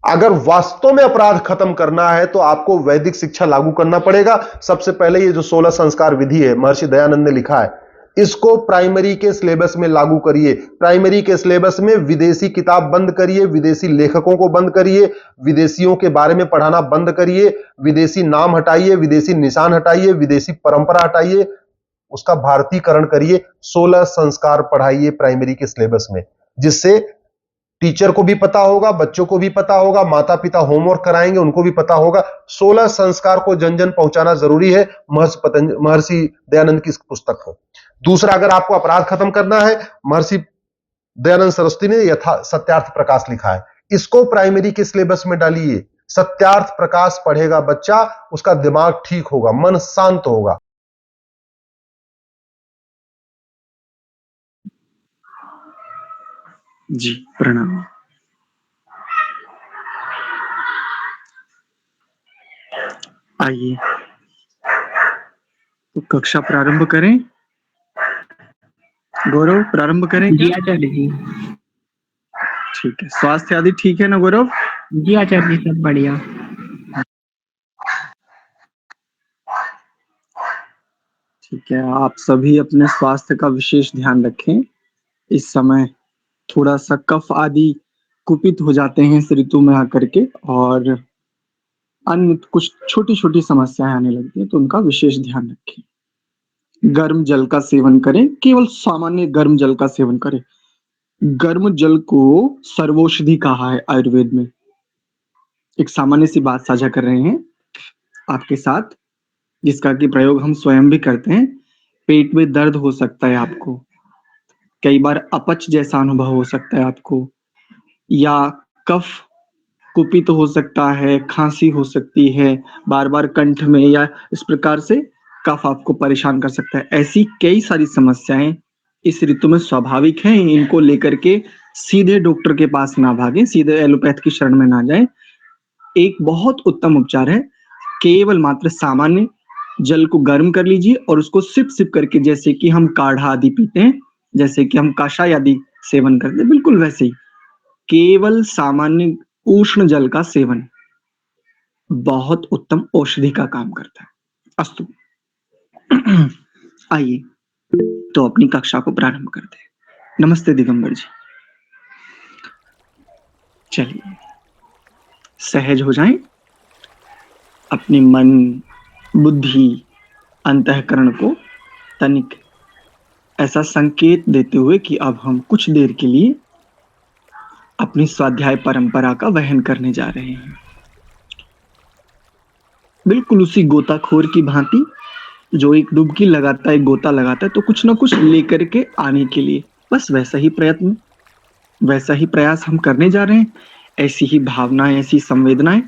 अगर वास्तव में अपराध खत्म करना है तो आपको वैदिक शिक्षा लागू करना पड़ेगा। सबसे पहले ये जो 16 संस्कार विधि है महर्षि दयानंद ने लिखा है, इसको प्राइमरी के सिलेबस में लागू करिए। प्राइमरी के सिलेबस में विदेशी किताब बंद करिए, विदेशी लेखकों को बंद करिए, विदेशियों के बारे में पढ़ाना बंद करिए, विदेशी नाम हटाइए, विदेशी निशान हटाइए, विदेशी परंपरा हटाइए, उसका भारतीकरण करिए। 16 संस्कार पढ़ाइए प्राइमरी के सिलेबस में, जिससे टीचर को भी पता होगा, बच्चों को भी पता होगा, माता पिता होमवर्क कराएंगे उनको भी पता होगा। 16 संस्कार को जन जन पहुंचाना जरूरी है, महर्षि दयानंद की इस पुस्तक को। दूसरा, अगर आपको अपराध खत्म करना है, महर्षि दयानंद सरस्वती ने सत्यार्थ प्रकाश लिखा है, इसको प्राइमरी के सिलेबस में डालिए। सत्यार्थ प्रकाश पढ़ेगा बच्चा, उसका दिमाग ठीक होगा, मन शांत होगा। जी प्रणाम। आइए तो कक्षा प्रारंभ करें। गौरव, प्रारंभ करें जी क्या? आचार्य जी। ठीक है। स्वास्थ्य आदि ठीक है ना गौरव? जी आचार्य जी, सब बढ़िया। ठीक है, आप सभी अपने स्वास्थ्य का विशेष ध्यान रखें। इस समय थोड़ा सा कफ आदि कुपित हो जाते हैं इस ऋतु में आकर के, और अन्य कुछ छोटी छोटी समस्याएं आने लगती हैं, तो उनका विशेष ध्यान रखें। गर्म जल का सेवन करें, केवल सामान्य गर्म जल का सेवन करें। गर्म जल को सर्वौषधि कहा है आयुर्वेद में। एक सामान्य सी बात साझा कर रहे हैं आपके साथ, जिसका कि प्रयोग हम स्वयं भी करते हैं। पेट में दर्द हो सकता है आपको, कई बार अपच जैसा अनुभव हो सकता है आपको, या कफ कुपित हो सकता है, खांसी हो सकती है बार बार कंठ में, या इस प्रकार से कफ आपको परेशान कर सकता है। ऐसी कई सारी समस्याएं इस ऋतु में स्वाभाविक हैं। इनको लेकर के सीधे डॉक्टर के पास ना भागें, सीधे एलोपैथ की शरण में ना जाएं। एक बहुत उत्तम उपचार है, केवल मात्र सामान्य जल को गर्म कर लीजिए और उसको सिप सिप करके, जैसे कि हम काढ़ा आदि पीते हैं, जैसे कि हम कषाय आदि सेवन करते हैं, बिल्कुल वैसे ही केवल सामान्य उष्ण जल का सेवन बहुत उत्तम औषधि का काम करता है। अस्तु। आइए तो अपनी कक्षा को प्रारंभ करते हैं। नमस्ते दिगंबर जी। चलिए सहज हो जाएं, अपनी मन, बुद्धि, अंतःकरण को तनिक ऐसा संकेत देते हुए कि अब हम कुछ देर के लिए अपनी स्वाध्याय परंपरा का वहन करने जा रहे हैं। बिल्कुल उसी गोताखोर की भांति जो एक डुबकी लगाता है, एक गोता लगाता है, तो कुछ ना कुछ लेकर के आने के लिए, बस वैसा ही प्रयत्न, वैसा ही प्रयास हम करने जा रहे हैं। ऐसी ही भावनाएं, ऐसी संवेदनाएं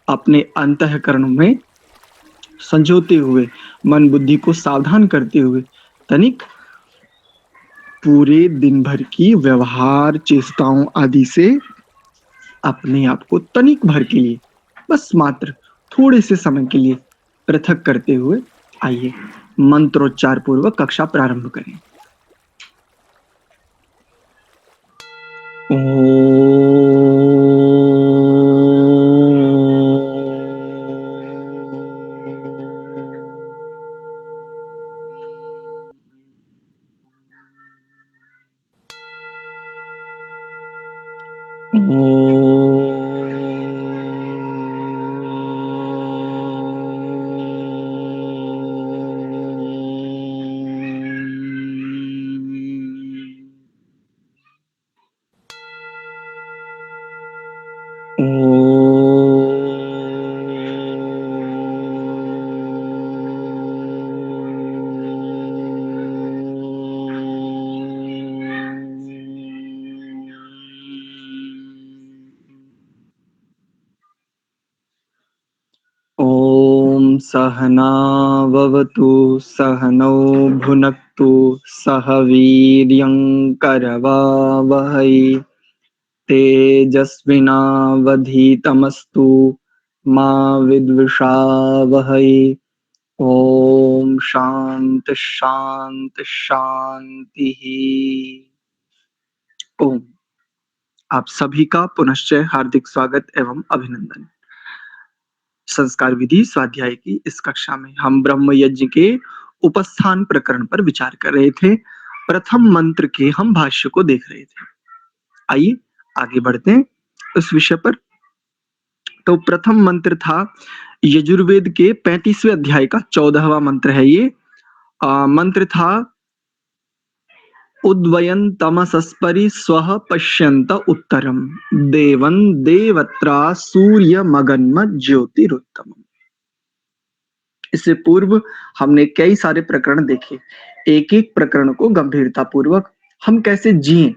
अपने अंतःकरण में संजोते हुए, मन बुद्धि को सावधान करते हुए, तनिक पूरे दिन भर की व्यवहार चेष्टाओं आदि से अपने आप को तनिक भर के लिए, बस मात्र थोड़े से समय के लिए पृथक करते हुए आइए मंत्रोच्चार पूर्वक कक्षा प्रारंभ करें। ॐ सहनाववतु सहनौ भुनक्तु सह वीर्यं करवावहै तेजस्विनावधीतमस्तु मा विद्विषावहै। ॐ शांति शांति शांति। ओम। आप सभी का पुनश्च हार्दिक स्वागत एवं अभिनंदन। संस्कार विधि स्वाध्याय की इस कक्षा में हम ब्रह्म यज्ञ के उपस्थान प्रकरण पर विचार कर रहे थे। प्रथम मंत्र के हम भाष्य को देख रहे थे। आइए आगे बढ़ते हैं उस विषय पर। तो प्रथम मंत्र था यजुर्वेद के 35वें अध्याय का 14वां मंत्र है ये। मंत्र था उद्वयन् तमसस्परि स्वः पश्यन्त उत्तरम देवं देवत्रा सूर्यमगन्म ज्योतिरुत्तमम्। इससे पूर्व हमने कई सारे प्रकरण देखे। एक एक प्रकरण को गंभीरता पूर्वक हम कैसे जिए,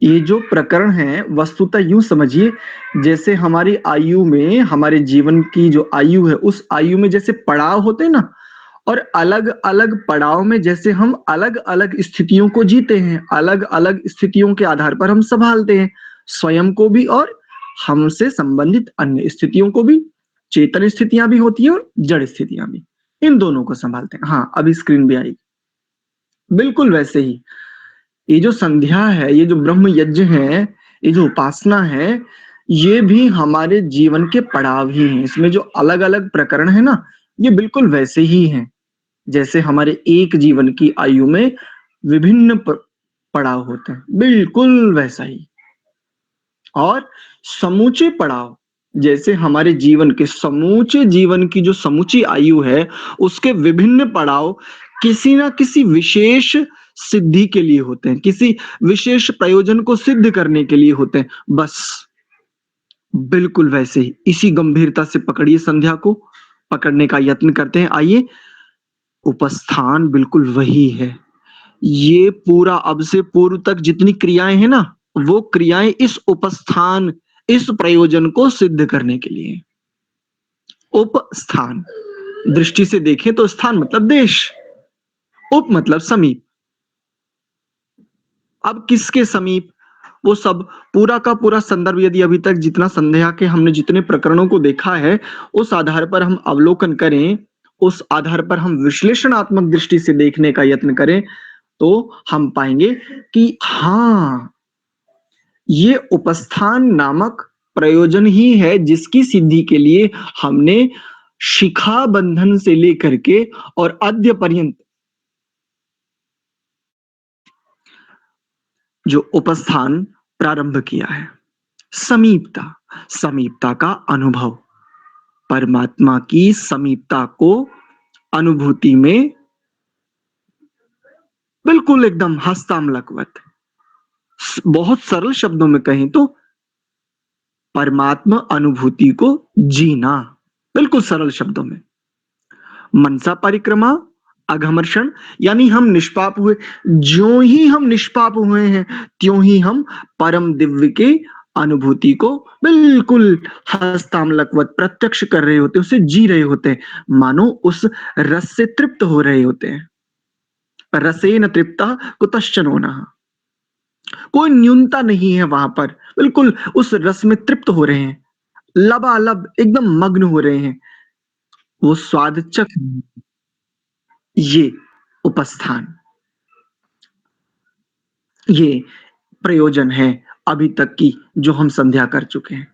ये जो प्रकरण है वस्तुतः यूं समझिए जैसे हमारी आयु में, हमारे जीवन की जो आयु है उस आयु में जैसे पड़ाव होते हैं ना, और अलग अलग पड़ाव में जैसे हम अलग अलग स्थितियों को जीते हैं, अलग अलग स्थितियों के आधार पर हम संभालते हैं स्वयं को भी और हमसे संबंधित अन्य स्थितियों को भी। चेतन स्थितियां भी होती है और जड़ स्थितियां भी, इन दोनों को संभालते हैं। हाँ, अभी स्क्रीन भी आएगी। बिल्कुल वैसे ही ये जो संध्या है, ये जो ब्रह्म यज्ञ है, ये जो उपासना है, ये भी हमारे जीवन के पड़ाव ही हैं। इसमें जो अलग अलग प्रकरण है ना, ये बिल्कुल वैसे ही हैं जैसे हमारे एक जीवन की आयु में विभिन्न पड़ाव होते हैं, बिल्कुल वैसा ही। और समूचे पड़ाव जैसे हमारे जीवन के समूचे जीवन की जो समूची आयु है उसके विभिन्न पड़ाव किसी ना किसी विशेष सिद्धि के लिए होते हैं, किसी विशेष प्रयोजन को सिद्ध करने के लिए होते हैं। बस बिल्कुल वैसे ही इसी गंभीरता से पकड़िए, संध्या को पकड़ने का यत्न करते हैं। आइए, उपस्थान बिल्कुल वही है। ये पूरा अब से पूर्व तक जितनी क्रियाएं हैं ना, वो क्रियाएं इस उपस्थान, इस प्रयोजन को सिद्ध करने के लिए। उपस्थान दृष्टि से देखें तो स्थान मतलब देश, उप मतलब समीप। अब किसके समीप, वो सब पूरा का पूरा संदर्भ यदि अभी तक जितना संध्या के हमने जितने प्रकरणों को देखा है उस आधार पर हम अवलोकन करें, उस आधार पर हम विश्लेषणात्मक दृष्टि से देखने का यत्न करें, तो हम पाएंगे कि हाँ, ये उपस्थान नामक प्रयोजन ही है जिसकी सिद्धि के लिए हमने शिखा बंधन से लेकर के और अद्य पर्यंत जो उपस्थान प्रारंभ किया है। समीपता, समीपता का अनुभव, परमात्मा की समीपता को अनुभूति में बिल्कुल एकदम हस्तामलकवत, बहुत सरल शब्दों में कहें तो परमात्मा अनुभूति को जीना, बिल्कुल सरल शब्दों में। मनसा परिक्रमा, अघमर्षण, यानी हम निष्पाप हुए। ज्यों ही हम निष्पाप हुए हैं त्यों ही हम परम दिव्य के अनुभूति को बिल्कुल हस्तामलकवत प्रत्यक्ष कर रहे होते हैं, उसे जी रहे होते हैं, मानो उस रस से तृप्त हो रहे होते हैं। रसेन तृप्तः कुतश्चनो नः, कोई न्यूनता नहीं है वहां पर, बिल्कुल उस रस में तृप्त हो रहे हैं, लबालब एकदम मग्न हो रहे हैं, वो स्वाद चख। ये उपस्थान, ये प्रयोजन है अभी तक की जो हम संध्या कर चुके हैं।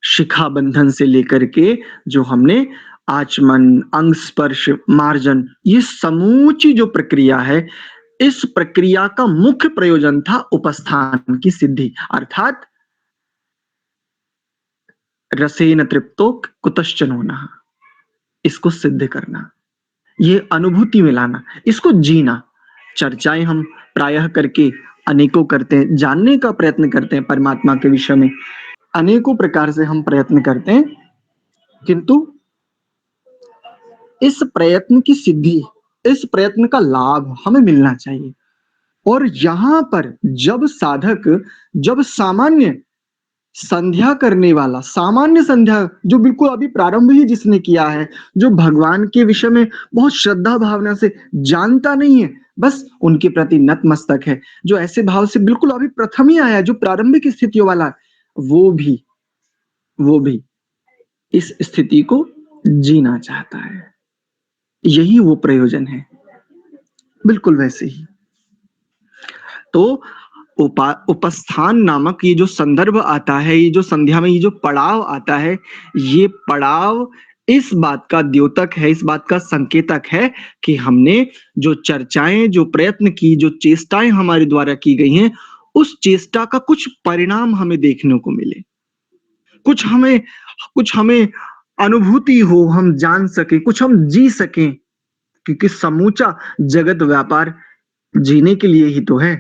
शिखा बंधन से लेकर के जो हमने आचमन, अंग स्पर्श, मार्जन, ये समूची जो प्रक्रिया है, इस प्रक्रिया का मुख्य प्रयोजन था उपस्थान की सिद्धि, अर्थात रसेन तृप्तो कुतश्चनो नः, इसको सिद्ध करना, ये अनुभूति में लाना, इसको जीना। चर्चाएं हम प्रायः करके अनेकों करते हैं, जानने का प्रयत्न करते हैं परमात्मा के विषय में, अनेकों प्रकार से हम प्रयत्न करते हैं, किंतु इस प्रयत्न की सिद्धि, इस प्रयत्न का लाभ हमें मिलना चाहिए। और यहां पर जब साधक, जब सामान्य संध्या करने वाला, सामान्य संध्या जो बिल्कुल अभी प्रारंभ ही जिसने किया है, जो भगवान के विषय में बहुत श्रद्धा भावना से जानता नहीं है, बस उनके प्रति नतमस्तक है, जो ऐसे भाव से बिल्कुल अभी प्रथम ही आया है, जो प्रारंभिक स्थितियों वाला है, वो भी इस स्थिति को जीना चाहता है। यही वो प्रयोजन है, बिल्कुल वैसे ही। तो उपस्थान नामक ये जो संदर्भ आता है, ये जो संध्या में ये जो पड़ाव आता है, ये पड़ाव इस बात का द्योतक है, इस बात का संकेतक है कि हमने जो चर्चाएं, जो प्रयत्न की, जो चेष्टाएं हमारे द्वारा की गई हैं, उस चेष्टा का कुछ परिणाम हमें देखने को मिले, कुछ हमें अनुभूति हो, हम जान सके, कुछ हम जी सकें, क्योंकि समूचा जगत व्यापार जीने के लिए ही तो है,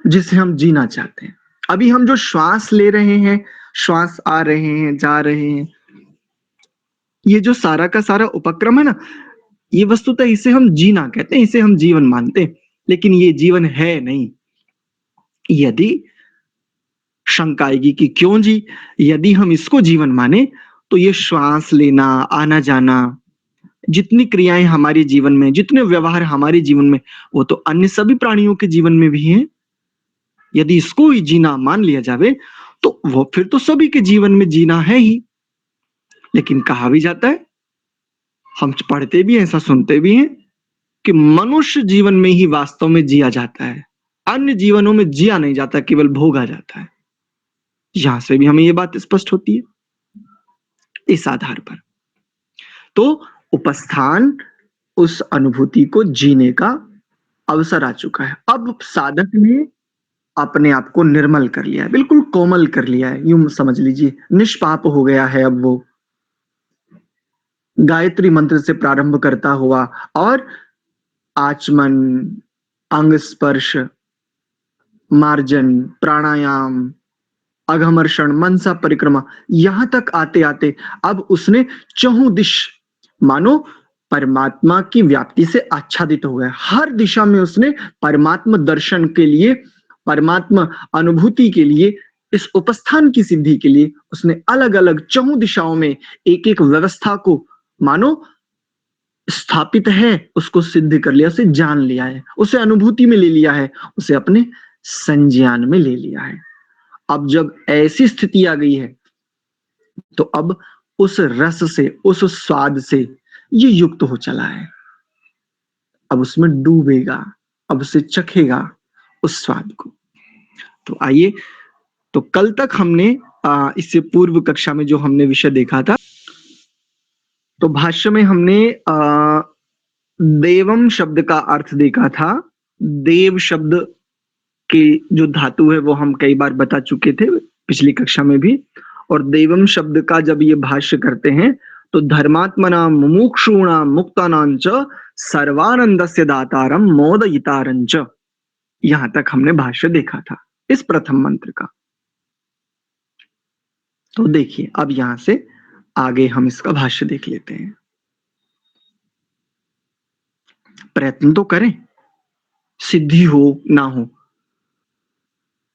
जिसे हम जीना चाहते हैं। अभी हम जो श्वास ले रहे हैं, श्वास आ रहे हैं, जा रहे हैं, ये जो सारा का सारा उपक्रम है ना, ये वस्तुतः इसे हम जीना कहते हैं, इसे हम जीवन मानते हैं, लेकिन ये जीवन है नहीं। यदि शंका आएगी कि क्यों जी, यदि हम इसको जीवन माने तो ये श्वास लेना, आना जाना, जितनी क्रियाएं हमारे जीवन में, जितने व्यवहार हमारे जीवन में, वो तो अन्य सभी प्राणियों के जीवन में भी हैं। यदि इसको ही जीना मान लिया जावे तो वो फिर तो सभी के जीवन में जीना है ही। लेकिन कहा भी जाता है, हम पढ़ते भी हैं, ऐसा सुनते भी हैं कि मनुष्य जीवन में ही वास्तव में जिया जाता है, अन्य जीवनों में जिया नहीं जाता, केवल भोगा जाता है। यहां से भी हमें ये बात स्पष्ट होती है इस आधार पर। तो उपस्थान उस अनुभूति को जीने का अवसर आ चुका है। अब साधक ने अपने आप को निर्मल कर लिया है, बिल्कुल कोमल कर लिया है, यूं समझ लीजिए, निष्पाप हो गया है। अब वो गायत्री मंत्र से प्रारंभ करता हुआ और आचमन, अंग स्पर्श, मार्जन, प्राणायाम, अघमर्षण, मनसा परिक्रमा, यहां तक आते आते अब उसने चहुं दिश मानो परमात्मा की व्याप्ति से आच्छादित हो गया। हर दिशा में उसने परमात्मा दर्शन के लिए, परमात्मा अनुभूति के लिए, इस उपस्थान की सिद्धि के लिए उसने अलग अलग चहुं दिशाओं में एक एक व्यवस्था को मानो स्थापित है, उसको सिद्ध कर लिया, उसे जान लिया है, उसे अनुभूति में ले लिया है, उसे अपने संज्ञान में ले लिया है। अब जब ऐसी स्थिति आ गई है तो अब उस रस से, उस स्वाद से ये युक्त हो चला है, अब उसमें डूबेगा, अब उसे चखेगा उस स्वाद को। तो आइए, तो कल तक हमने इससे पूर्व कक्षा में जो हमने विषय देखा था, तो भाष्य में हमने देवम शब्द का अर्थ देखा था। देव शब्द की जो धातु है वो हम कई बार बता चुके थे पिछली कक्षा में भी। और देवम शब्द का जब ये भाष्य करते हैं तो धर्मात्मना मुमुक्षूणाम मुक्तानांच सर्वानंदस्य दातारम मोदयितारंच, यहां तक हमने भाष्य देखा था इस प्रथम मंत्र का। तो देखिए, अब यहां से आगे हम इसका भाष्य देख लेते हैं। प्रयत्न तो करें, सिद्धि हो ना हो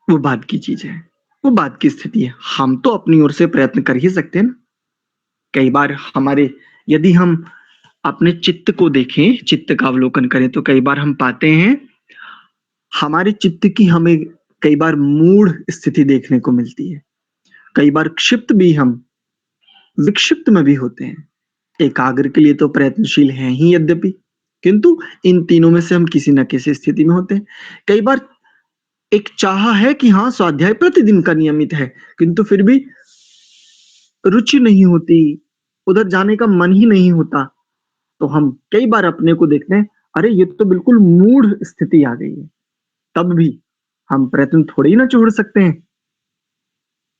वो बात की चीज है, वो बात की स्थिति है। हम तो अपनी ओर से प्रयत्न कर ही सकते हैं ना। कई बार हमारे, यदि हम अपने चित्त को देखें, चित्त का अवलोकन करें, तो कई बार हम पाते हैं हमारे चित्त की हमें कई बार मूढ़ स्थिति देखने को मिलती है। कई बार क्षिप्त भी, हम विक्षिप्त में भी होते हैं। एकाग्र के लिए तो प्रयत्नशील हैं ही यद्यपि, किंतु इन तीनों में से हम किसी न किसी स्थिति में होते हैं। कई बार एक चाह है कि हाँ स्वाध्याय प्रतिदिन का नियमित है, किंतु फिर भी रुचि नहीं होती, उधर जाने का मन ही नहीं होता। तो हम कई बार अपने को देखते हैं, अरे ये तो बिल्कुल मूढ़ स्थिति आ गई है, तब भी हम प्रयत्न थोड़े ही ना छोड़ सकते हैं।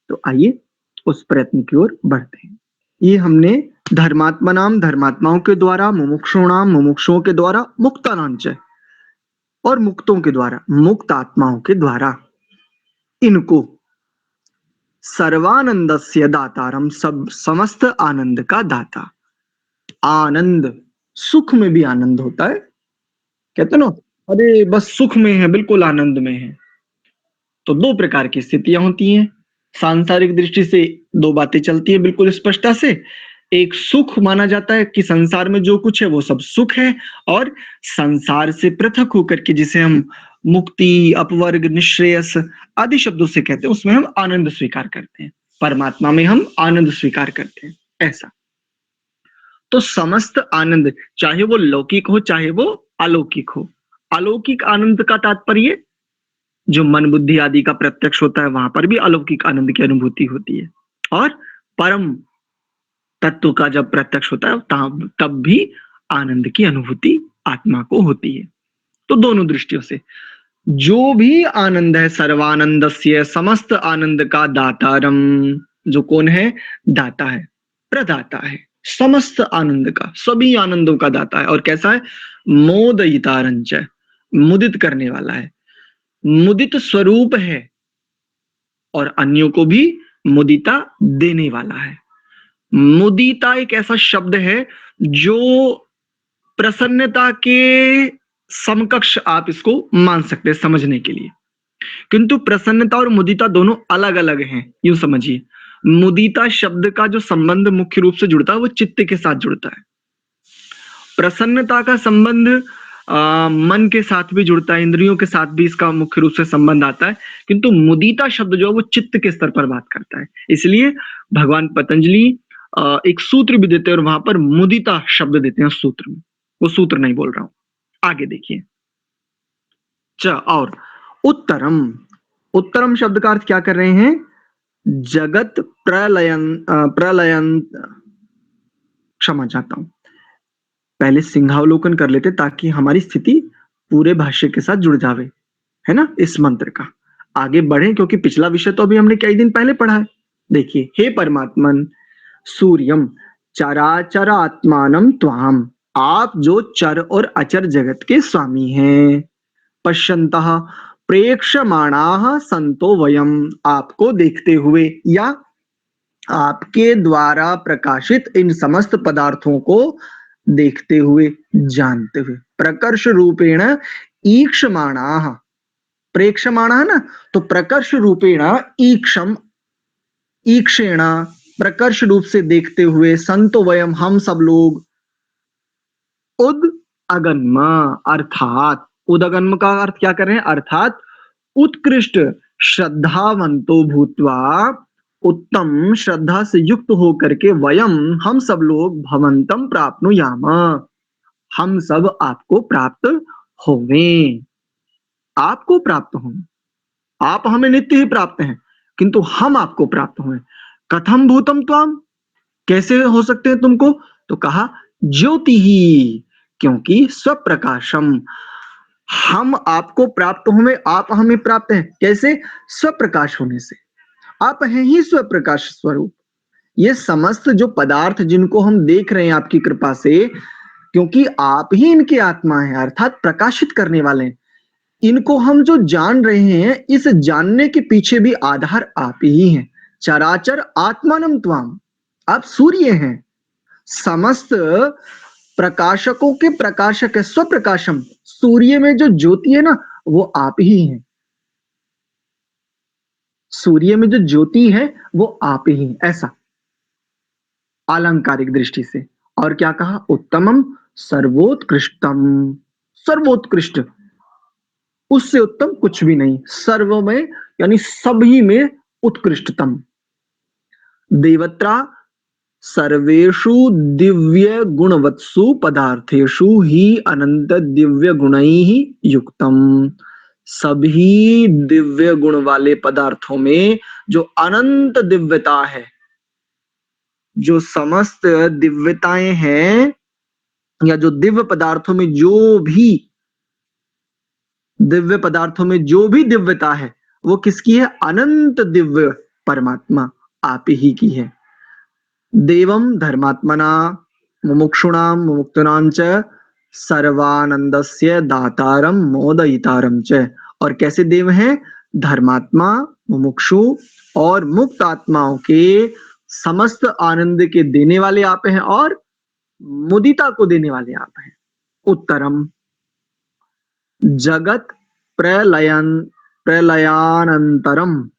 तो आइए उस प्रयत्न की ओर बढ़ते हैं। ये हमने धर्मात्मनाम, धर्मात्माओं के द्वारा, मुमुक्षुणाम, मुमुक्षुओं के द्वारा, मुक्तानांच और मुक्तों के द्वारा, मुक्त आत्माओं के द्वारा, इनको सर्वानंदस्य दातारम, सब समस्त आनंद का दाता। आनंद, सुख में भी आनंद होता है, कहते ना, अरे बस सुख में है, बिल्कुल आनंद में है। तो दो प्रकार की स्थितियां होती हैं सांसारिक दृष्टि से, दो बातें चलती है बिल्कुल स्पष्टता से। एक सुख माना जाता है कि संसार में जो कुछ है वो सब सुख है, और संसार से पृथक होकर के जिसे हम मुक्ति, अपवर्ग, निश्रेयस आदि शब्दों से कहते हैं, उसमें हम आनंद स्वीकार करते हैं, परमात्मा में हम आनंद स्वीकार करते हैं, ऐसा। तो समस्त आनंद, चाहे वो लौकिक हो चाहे वो अलौकिक हो, अलौकिक आनंद का तात्पर्य जो मन बुद्धि आदि का प्रत्यक्ष होता है वहां पर भी अलौकिक आनंद की अनुभूति होती है, और परम तत्व का जब प्रत्यक्ष होता है तब भी आनंद की अनुभूति आत्मा को होती है। तो दोनों दृष्टियों से जो भी आनंद है, सर्वानंदस्य, समस्त आनंद का दातारम, जो कौन है? दाता है, प्रदाता है, समस्त आनंद का, सभी आनंदों का दाता है। और कैसा है? मोदयितारंच, मुदित करने वाला है, मुदित स्वरूप है, और अन्यों को भी मुदिता देने वाला है। मुदिता एक ऐसा शब्द है जो प्रसन्नता के समकक्ष आप इसको मान सकते हैं समझने के लिए, किंतु प्रसन्नता और मुदिता दोनों अलग अलग हैं, यूं समझिए। मुदिता शब्द का जो संबंध मुख्य रूप से जुड़ता है वो चित्त के साथ जुड़ता है। प्रसन्नता का संबंध मन के साथ भी जुड़ता है, इंद्रियों के साथ भी इसका मुख्य रूप से संबंध आता है, किंतु मुदिता शब्द जो है वो चित्त के स्तर पर बात करता है। इसलिए भगवान पतंजलि एक सूत्र भी देते हैं और वहां पर मुदिता शब्द देते हैं सूत्र में। वो सूत्र नहीं बोल रहा हूं, आगे देखिए। और उत्तरम, उत्तरम शब्द का अर्थ क्या कर रहे हैं? जगत प्रलयन, क्षमा चाहता हूं, पहले सिंहावलोकन कर लेते ताकि हमारी स्थिति पूरे भाष्य के साथ जुड़ जावे, है ना, इस मंत्र का। आगे बढ़े क्योंकि पिछला विषय तो अभी हमने कई दिन पहले पढ़ा है। देखिए, हे परमात्मन, सूर्यम चराचर आत्मानम त्वाम, आप जो चर और अचर जगत के स्वामी हैं। पश्यन्तः प्रेक्षमाणाः संतो वयम, आपको देखते हुए या आपके द्वारा प्रकाशित इन समस्त पदार्थों को देखते हुए, जानते हुए। प्रकर्ष रूपेण ईक्षमाणाः, प्रेक्षमाणाः ना, तो प्रकर्ष रूपेण ईक्षम, ईक्षेण, प्रकर्ष रूप से देखते हुए, संतो वयम, हम सब लोग, उद अगन्म, अर्थात उदगन्म का अर्थ क्या कर रहे हैं? अर्थात उत्कृष्ट श्रद्धावंतो भूत्वा, उत्तम श्रद्धा से युक्त होकर के, वयम, हम सब लोग, भवंतम प्राप्नुयाम, हम सब आपको प्राप्त होवें, आपको प्राप्त हों। आप हमें नित्य ही प्राप्त हैं, किंतु हम आपको प्राप्त हुए। कथम भूतम त्वाम, कैसे हो सकते हैं तुमको? तो कहा ज्योति ही, क्योंकि स्वप्रकाशम, हम आपको प्राप्त हुए, आप हमें प्राप्त हैं। कैसे? स्वप्रकाश होने से। आप हैं ही स्वप्रकाश स्वरूप। ये समस्त जो पदार्थ जिनको हम देख रहे हैं आपकी कृपा से, क्योंकि आप ही इनकी आत्मा है, अर्थात प्रकाशित करने वाले हैं। इनको हम जो जान रहे हैं, इस जानने के पीछे भी आधार आप ही हैं। चराचर आत्मानम त्वाम, आप सूर्य हैं, समस्त प्रकाशकों के प्रकाशक है, स्वप्रकाशम। सूर्य में जो ज्योति है ना, वो आप ही हैं। सूर्य में जो ज्योति है वो आप ही हैं, ऐसा अलंकारिक दृष्टि से। और क्या कहा? उत्तमम सर्वोत्कृष्टम, सर्वोत्कृष्ट, उससे उत्तम कुछ भी नहीं। सर्व में यानी सभी में उत्कृष्टतम। देवत्रा सर्वेषु दिव्य गुणवत्सु पदार्थेषु ही अनंत दिव्य गुणैः युक्तम, सभी दिव्य गुण वाले पदार्थों में जो अनंत दिव्यता है, जो समस्त दिव्यताएं हैं, या जो दिव्य पदार्थों में जो भी दिव्य पदार्थों में जो भी दिव्यता है, वो किसकी है? अनंत दिव्य परमात्मा आप ही की है। देवम धर्मात्मना मुमुक्षुणाम मुमुक्तुनां च सर्वानंदस्य दातारम मोदयितारम च। और कैसे देव हैं? धर्मात्मा, मुमुक्षु और मुक्त आत्माओं के समस्त आनंद के देने वाले आप हैं, और मुदिता को देने वाले आप हैं। उत्तरम जगत प्रलयानंतरम,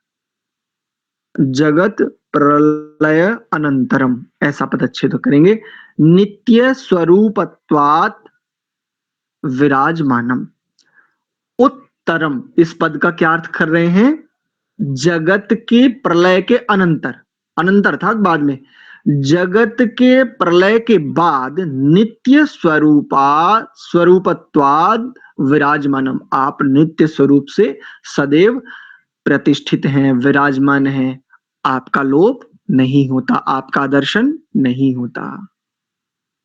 जगत प्रलय अनंतरम, ऐसा पदच्छेद करेंगे। नित्य स्वरूपत्वात् विराजमानम। उत्तरम, इस पद का क्या अर्थ कर रहे हैं? जगत के प्रलय के अनंतर, अनंतर अर्थात बाद में, जगत के प्रलय के बाद नित्य स्वरूपत्वाद विराजमानम, आप नित्य स्वरूप से सदैव प्रतिष्ठित हैं, विराजमान हैं, आपका लोप नहीं होता, आपका दर्शन नहीं होता।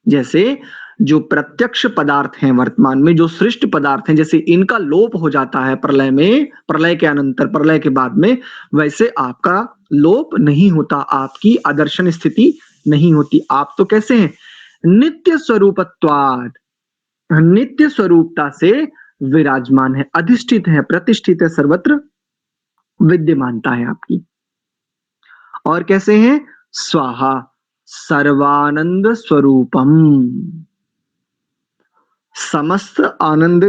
जैसे जो प्रत्यक्ष पदार्थ हैं वर्तमान में, जो सृष्ट पदार्थ हैं, जैसे इनका लोप हो जाता है प्रलय में, प्रलय के अनंतर, प्रलय के बाद में, वैसे आपका लोप नहीं होता, आपकी आदर्शन स्थिति नहीं होती। आप तो कैसे हैं? नित्य स्वरूपत्वाद, नित्य स्वरूपता से विराजमान है, अधिष्ठित है, प्रतिष्ठित है, सर्वत्र विद्यमानता है आपकी। और कैसे हैं? स्वाहा सर्वानंद स्वरूपम, समस्त आनंद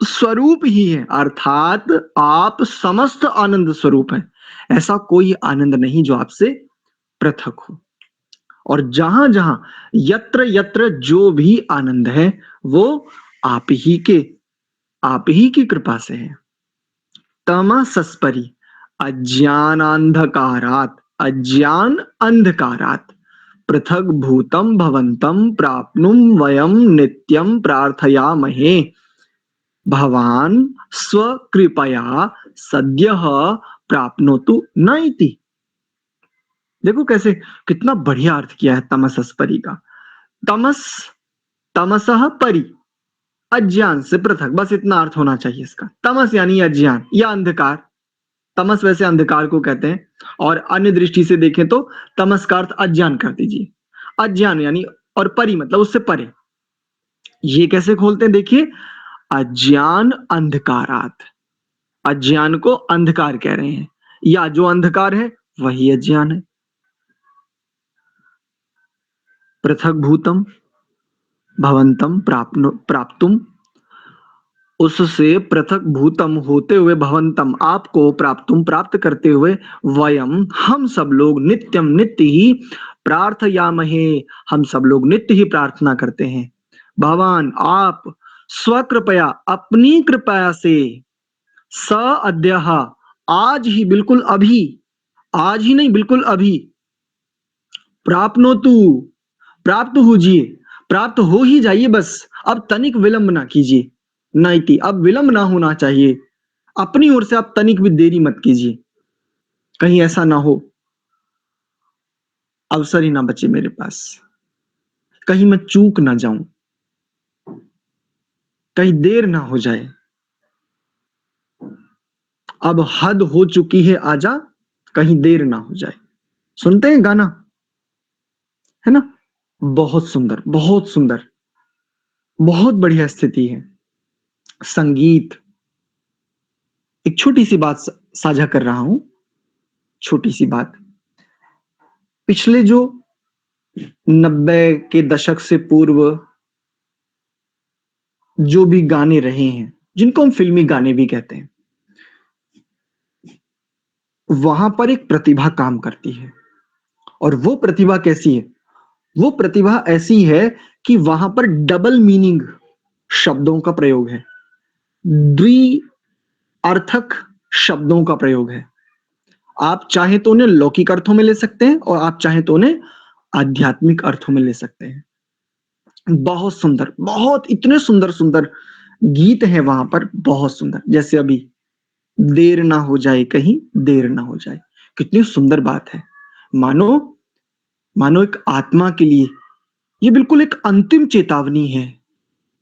स्वरूप ही है, अर्थात आप समस्त आनंद स्वरूप हैं। ऐसा कोई आनंद नहीं जो आपसे पृथक हो। और जहां जहां यत्र यत्र जो भी आनंद है वो आप ही की कृपा से है। तमसस्परि अज्ञानांधकारात, अज्ञान अंधकारात पृथक भूतम भवंतम प्राप्नुम वयम नित्यम प्रार्थयामहे भवान स्वकृपया सद्यः प्राप्नोतु न इति। देखो कैसे, कितना बढ़िया अर्थ किया है तमसस्परि का। तमस, तमसः परि, अज्ञान से पृथक, बस इतना अर्थ होना चाहिए इसका। तमस यानी अज्ञान या अंधकार, तमस वैसे अंधकार को कहते हैं, और अन्य दृष्टि से देखें तो तमस का अर्थ अज्ञान कर दीजिए। अज्ञान यानी, और परि मतलब उससे परे। ये कैसे खोलते हैं? देखिए, अज्ञान अंधकारात, अज्ञान को अंधकार कह रहे हैं, या जो अंधकार है वही अज्ञान है। पृथक भूतम भवंतम प्राप्तुम, उससे पृथक भूतम होते हुए, भवंतम आपको, प्राप्तुम प्राप्त करते हुए, वयम हम सब लोग, नित्यम नित्य ही, प्रार्थयामहे हम सब लोग नित्य ही प्रार्थना करते हैं। भगवान आप स्वकृपया अपनी कृपया से, स अद्यः आज ही, बिल्कुल अभी, आज ही नहीं बिल्कुल अभी, प्राप्नोतु प्राप्त होजिए, प्राप्त हो ही जाइए, बस अब तनिक विलंब ना कीजिए, नाइति अब विलंब ना होना चाहिए, अपनी ओर से आप तनिक भी देरी मत कीजिए, कहीं ऐसा ना हो अवसर ही ना बचे मेरे पास, कहीं मैं चूक ना जाऊं, कहीं देर ना हो जाए, अब हद हो चुकी है आजा, कहीं देर ना हो जाए। सुनते हैं गाना, है ना? बहुत सुंदर, बहुत सुंदर, बहुत बढ़िया स्थिति है। संगीत, एक छोटी सी बात साझा कर रहा हूं, छोटी सी बात। पिछले जो 90 के दशक से पूर्व जो भी गाने रहे हैं, जिनको हम फिल्मी गाने भी कहते हैं, वहां पर एक प्रतिभा काम करती है। और वो प्रतिभा कैसी है? वो प्रतिभा ऐसी है कि वहां पर डबल मीनिंग शब्दों का प्रयोग है, द्विअर्थक शब्दों का प्रयोग है। आप चाहे तो उन्हें लौकिक अर्थों में ले सकते हैं और आप चाहे तो उन्हें आध्यात्मिक अर्थों में ले सकते हैं। बहुत सुंदर, बहुत इतने सुंदर सुंदर गीत हैं वहां पर, बहुत सुंदर। जैसे अभी देर ना हो जाए, कहीं देर ना हो जाए, कितनी सुंदर बात है। मानो मानो एक आत्मा के लिए ये बिल्कुल एक अंतिम चेतावनी है,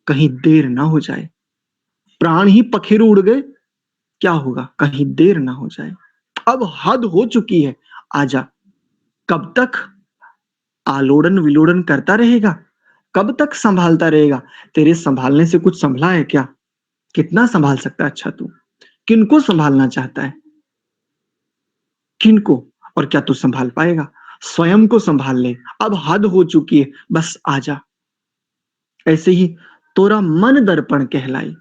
कहीं देर ना हो जाए, प्राण ही पखेरु उड़ गए, क्या होगा? कहीं देर ना हो जाए, अब हद हो चुकी है, आजा। कब तक आलोड़न विलोड़न करता रहेगा? कब तक संभालता रहेगा? तेरे संभालने से कुछ संभला है क्या? कितना संभाल सकता है? अच्छा तू किनको संभालना चाहता है? किनको? और क्या तू संभाल पाएगा? स्वयं को संभाल ले, अब हद हो चुकी है, बस आजा। ऐसे ही तोरा मन दर्पण कहलाई,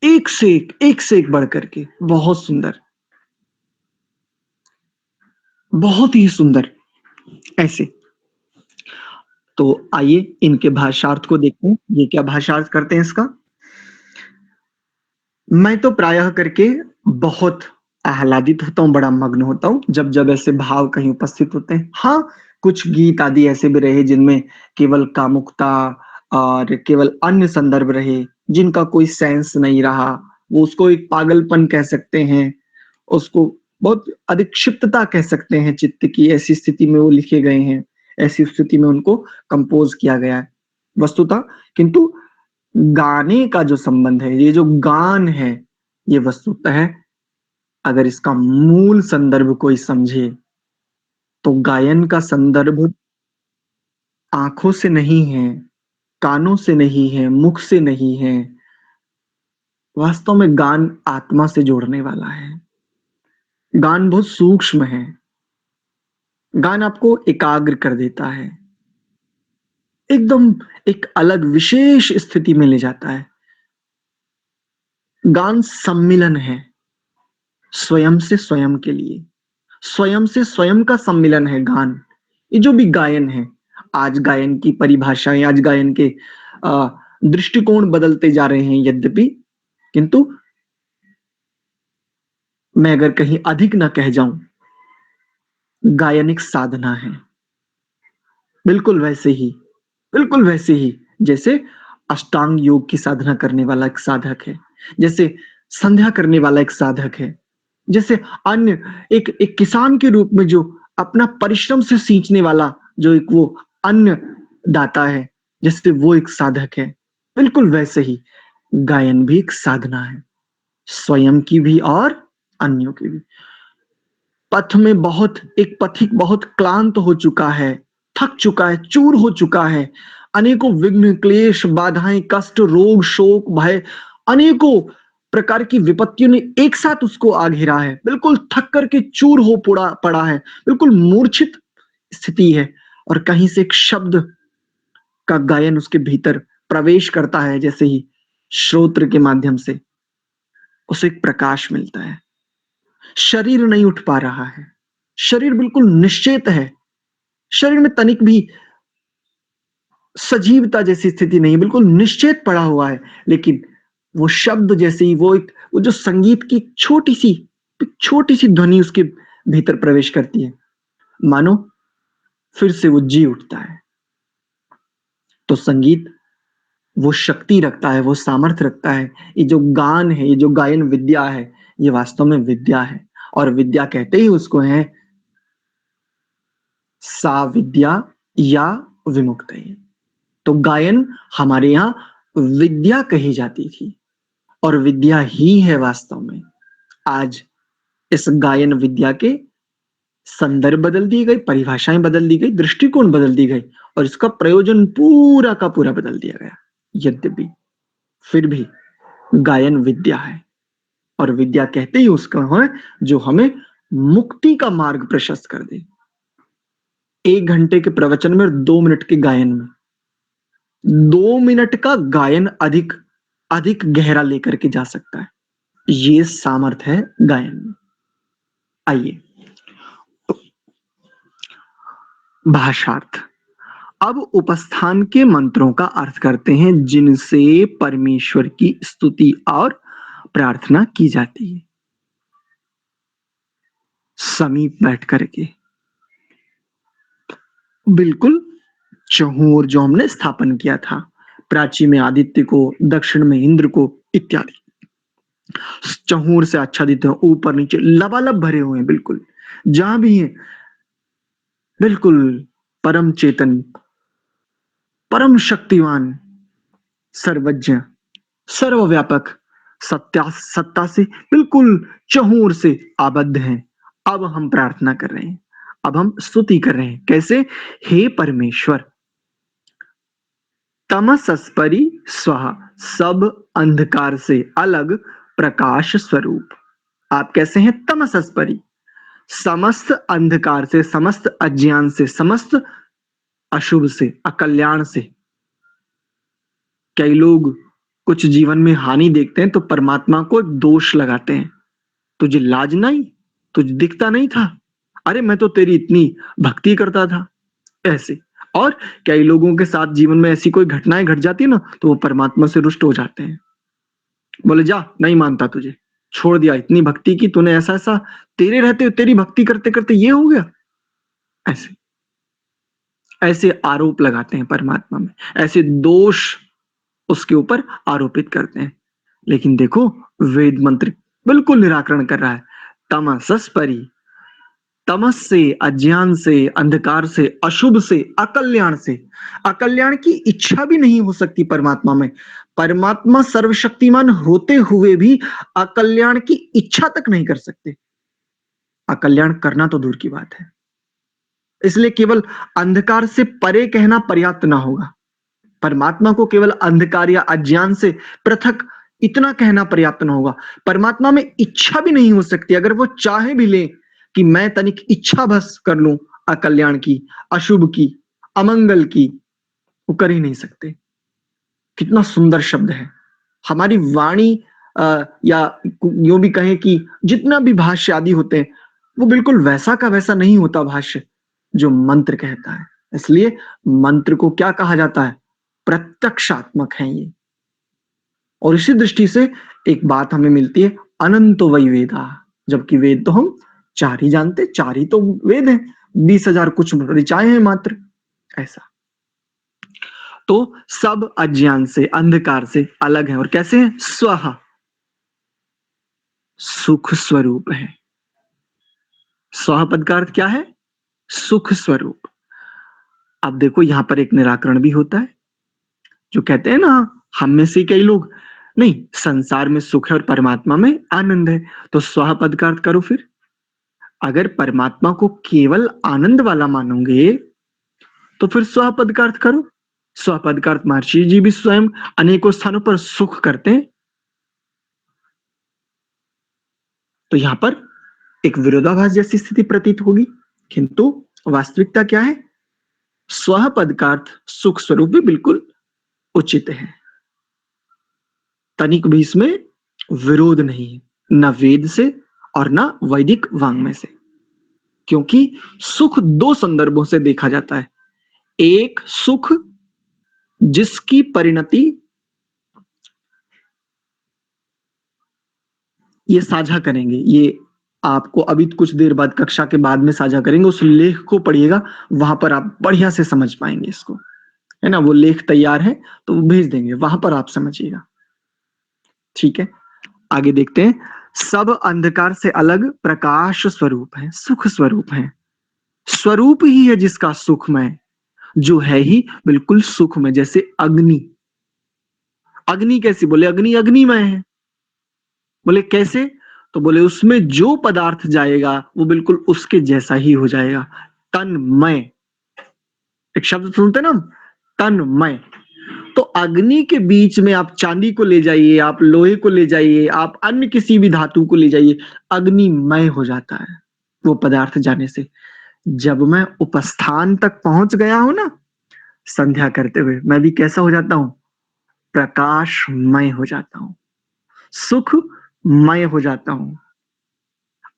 एक से एक बढ़ करके बहुत सुंदर, बहुत ही सुंदर। ऐसे तो आइए इनके भाषार्थ को देखते हैं, ये क्या भाषार्थ करते हैं इसका। मैं तो प्रायः करके बहुत आह्लादित होता हूँ, बड़ा मग्न होता हूँ जब जब ऐसे भाव कहीं उपस्थित होते हैं। हाँ, कुछ गीत आदि ऐसे भी रहे जिनमें केवल कामुकता और केवल अन्य संदर्भ रहे, जिनका कोई सेंस नहीं रहा। वो उसको एक पागलपन कह सकते हैं, उसको बहुत अधिक्षिप्तता कह सकते हैं चित्त की, ऐसी स्थिति में वो लिखे गए हैं, ऐसी स्थिति में उनको कंपोज़ किया गया है। वस्तुतः किंतु गाने का जो संबंध है, ये जो गान है, ये वस्तुतः अगर इसका मूल संदर्भ कोई समझे, तो गायन का संदर्भ आँखों से नहीं है, कानों से नहीं है, मुख से नहीं है। वास्तव में गान आत्मा से जोड़ने वाला है। गान बहुत सूक्ष्म है। गान आपको एकाग्र कर देता है। एकदम एक अलग विशेष स्थिति में ले जाता है। गान सम्मिलन है, स्वयं से स्वयं के लिए। स्वयं से स्वयं का सम्मिलन है गान। ये जो भी गायन है, आज गायन की परिभाषाएं, आज गायन के दृष्टिकोण बदलते जा रहे हैं यद्यपि, किंतु मैं अगर कहीं अधिक ना कह जाऊं, गायन एक साधना है। बिल्कुल वैसे ही, बिल्कुल वैसे ही जैसे अष्टांग योग की साधना करने वाला एक साधक है, जैसे संध्या करने वाला एक साधक है, जैसे अन्य एक किसान के रूप में जो अपना परिश्रम से सींचने वाला जो एक वो अन्न दाता है, जैसे वो एक साधक है, बिल्कुल वैसे ही गायन भी एक साधना है, स्वयं की भी और अन्यों की भी। पथ में बहुत एक पथिक बहुत क्लांत हो चुका है, थक चुका है, चूर हो चुका है। अनेकों विघ्न, क्लेश, बाधाएं, कष्ट, रोग, शोक, भय, अनेकों प्रकार की विपत्तियों ने एक साथ उसको आ घेरा है। बिल्कुल थक करके चूर हो पड़ा है, बिल्कुल मूर्छित स्थिति है। और कहीं से एक शब्द का गायन उसके भीतर प्रवेश करता है, जैसे ही श्रोत्र के माध्यम से उसे एक प्रकाश मिलता है। शरीर नहीं उठ पा रहा है, शरीर बिल्कुल निश्चेत है, शरीर में तनिक भी सजीवता जैसी स्थिति नहीं, बिल्कुल निश्चेत पड़ा हुआ है। लेकिन वो शब्द जैसे ही वो जो संगीत की छोटी सी ध्वनि उसके भीतर प्रवेश करती है, मानो फिर से वो जी उठता है। तो संगीत वो शक्ति रखता है, वो सामर्थ्य रखता है। ये जो गान है, ये जो गायन विद्या है, ये वास्तव में विद्या है। और विद्या कहते ही उसको है सा विद्या या विमुक्त है। तो गायन हमारे यहाँ विद्या कही जाती थी और विद्या ही है वास्तव में। आज इस गायन विद्या के संदर्भ बदल दिए गए, परिभाषाएं बदल दी गई, दृष्टिकोण बदल दी गई और इसका प्रयोजन पूरा का पूरा बदल दिया गया। यद्यपि फिर भी गायन विद्या है और विद्या कहते ही उसका है जो हमें मुक्ति का मार्ग प्रशस्त कर दे। 1 घंटे के प्रवचन में और 2 मिनट के गायन में 2 मिनट का गायन अधिक अधिक गहरा लेकर के जा सकता है। ये सामर्थ्य है गायन में। आइए भाषार्थ। अब उपस्थान के मंत्रों का अर्थ करते हैं जिनसे परमेश्वर की स्तुति और प्रार्थना की जाती है। समीप बैठ करके बिल्कुल चहूर जो हमने स्थापन किया था, प्राची में आदित्य को, दक्षिण में इंद्र को इत्यादि। चहूर से आच्छादित है, ऊपर नीचे लबालब भरे हुए हैं, बिल्कुल जहां भी है बिल्कुल परम चेतन, परम शक्तिवान, सर्वज्ञ, सर्वव्यापक सत्ता से बिल्कुल चहूर से आबद्ध हैं। अब हम प्रार्थना कर रहे हैं, अब हम स्तुति कर रहे हैं। कैसे? हे परमेश्वर, तमसस्परि स्वः, सब अंधकार से अलग प्रकाश स्वरूप। आप कैसे हैं? तमसस्परि, समस्त अंधकार से, समस्त अज्ञान से, समस्त अशुभ से, अकल्याण से। कई लोग कुछ जीवन में हानि देखते हैं तो परमात्मा को एक दोष लगाते हैं। तुझे लाज नहीं? तुझे दिखता नहीं था? अरे मैं तो तेरी इतनी भक्ति करता था। ऐसे। और कई लोगों के साथ जीवन में ऐसी कोई घटनाएं घट जाती है ना, तो वो परमात्मा से रुष्ट हो जाते हैं, बोले जा नहीं मानता तुझे। छोड़ दिया, इतनी भक्ति की तूने, ऐसा ऐसा तेरे रहते तेरी भक्ति करते करते ये हो गया। ऐसे ऐसे आरोप लगाते हैं परमात्मा में, ऐसे दोष उसके ऊपर आरोपित करते हैं। लेकिन देखो वेद मंत्र बिल्कुल निराकरण कर रहा है। तमसस परि, तमस से, अज्ञान से, अंधकार से, अशुभ से, अकल्याण से। अकल्याण की इच्छा भी नहीं हो सकती परमात्मा में। परमात्मा सर्वशक्तिमान होते हुए भी अकल्याण की इच्छा तक नहीं कर सकते। अकल्याण करना तो दूर की बात है। इसलिए केवल अंधकार से परे कहना पर्याप्त ना होगा। परमात्मा को केवल अंधकार या अज्ञान से पृथक इतना कहना पर्याप्त ना होगा। परमात्मा में इच्छा भी नहीं हो सकती। अगर वो चाहे भी ले कि मैं तनिक इच्छा बस कर लूं अकल्याण की, अशुभ की, अमंगल की, वो कर ही नहीं सकते। कितना सुंदर शब्द है। हमारी वाणी या यूं भी कहें कि जितना भी भाष्य आदि होते हैं वो बिल्कुल वैसा का वैसा नहीं होता भाष्य जो मंत्र कहता है। इसलिए मंत्र को क्या कहा जाता है? प्रत्यक्षात्मक है ये। और इसी दृष्टि से एक बात हमें मिलती है, अनंतो वै वेदा। जबकि वेद तो हम चार ही जानते, चार ही तो वेद हैं, 20,000 कुछ ऋचाएं हैं मात्र। ऐसा तो सब अज्ञान से, अंधकार से अलग है। और कैसे है? स्वः, सुख स्वरूप है। स्वः पद का अर्थ क्या है? सुख स्वरूप। अब देखो यहां पर एक निराकरण भी होता है। जो कहते हैं ना, हम में से कई लोग, नहीं संसार में सुख है और परमात्मा में आनंद है, तो स्वः पद का अर्थ करो फिर। अगर परमात्मा को केवल आनंद वाला मानोगे तो फिर स्वः पद का अर्थ करो। स्वः पद का अर्थ महर्षि जी भी स्वयं अनेकों स्थानों पर सुख करते हैं। तो यहां पर एक विरोधाभास जैसी स्थिति प्रतीत होगी, किंतु वास्तविकता क्या है? स्वः पद का अर्थ सुख स्वरूप भी बिल्कुल उचित है। तनिक भी इसमें विरोध नहीं है, न वेद से और न वैदिक वांग्मय से। क्योंकि सुख दो संदर्भों से देखा जाता है। एक सुख जिसकी परिणति, ये साझा करेंगे, ये आपको अभी कुछ देर बाद कक्षा के बाद में साझा करेंगे, उस लेख को पढ़िएगा, वहां पर आप बढ़िया से समझ पाएंगे इसको, है ना। वो लेख तैयार है तो वो भेज देंगे, वहां पर आप समझिएगा। ठीक है, आगे देखते हैं। सब अंधकार से अलग प्रकाश स्वरूप है, सुख स्वरूप है। स्वरूप ही है जिसका सुखमय, जो है ही बिल्कुल सुखमय। जैसे अग्नि, अग्नि कैसी? बोले अग्नि अग्निमय है। बोले कैसे? तो बोले उसमें जो पदार्थ जाएगा वो बिल्कुल उसके जैसा ही हो जाएगा। तन्मय, एक शब्द सुनते ना हम, तन्मय। तो अग्नि के बीच में आप चांदी को ले जाइए, आप लोहे को ले जाइए, आप अन्य किसी भी धातु को ले जाइए, अग्निमय हो जाता है वो पदार्थ जाने से। जब मैं उपस्थान तक पहुंच गया हूं ना, संध्या करते हुए, मैं भी कैसा हो जाता हूं? प्रकाशमय हो जाता हूं, सुखमय हो जाता हूं।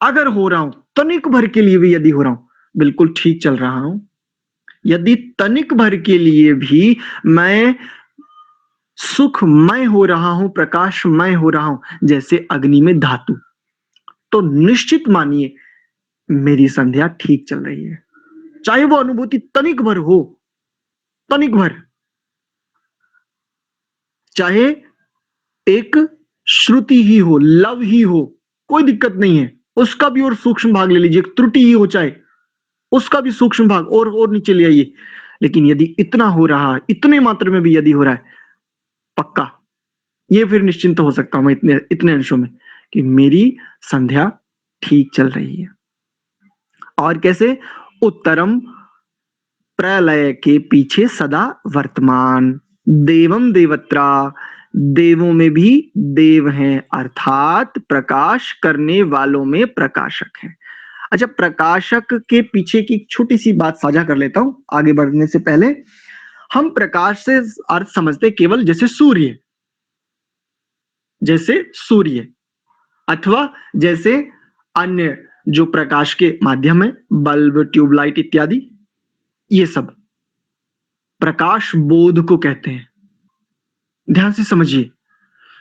अगर हो रहा हूं तनिक भर के लिए भी, यदि हो रहा हूं, बिल्कुल ठीक चल रहा हूं। यदि तनिक भर के लिए भी मैं सुखमय हो रहा हूं, प्रकाशमय हो रहा हूं, जैसे अग्नि में धातु, तो निश्चित मानिए मेरी संध्या ठीक चल रही है। चाहे वो अनुभूति तनिक भर हो, तनिक भर, चाहे एक श्रुति ही हो, लव ही हो, कोई दिक्कत नहीं है। उसका भी और सूक्ष्म भाग ले लीजिए, त्रुटि ही हो चाहे, उसका भी सूक्ष्म भाग और नीचे ले आइए। लेकिन यदि इतना हो रहा है, इतने मात्र में भी यदि हो रहा है, पक्का ये फिर निश्चिंत हो सकता हूं मैं इतने इतने अंशों में कि मेरी संध्या ठीक चल रही है। और कैसे? उत्तरम, प्रलय के पीछे सदा वर्तमान, देवम देवत्रा, देवों में भी देव हैं, अर्थात प्रकाश करने वालों में प्रकाशक है। अच्छा, प्रकाशक के पीछे की छोटी सी बात साझा कर लेता हूं आगे बढ़ने से पहले। हम प्रकाश से अर्थ समझते केवल जैसे सूर्य, जैसे सूर्य, अथवा जैसे अन्य जो प्रकाश के माध्यम है, बल्ब, ट्यूबलाइट इत्यादि, ये सब प्रकाश बोध को कहते हैं। ध्यान से समझिए,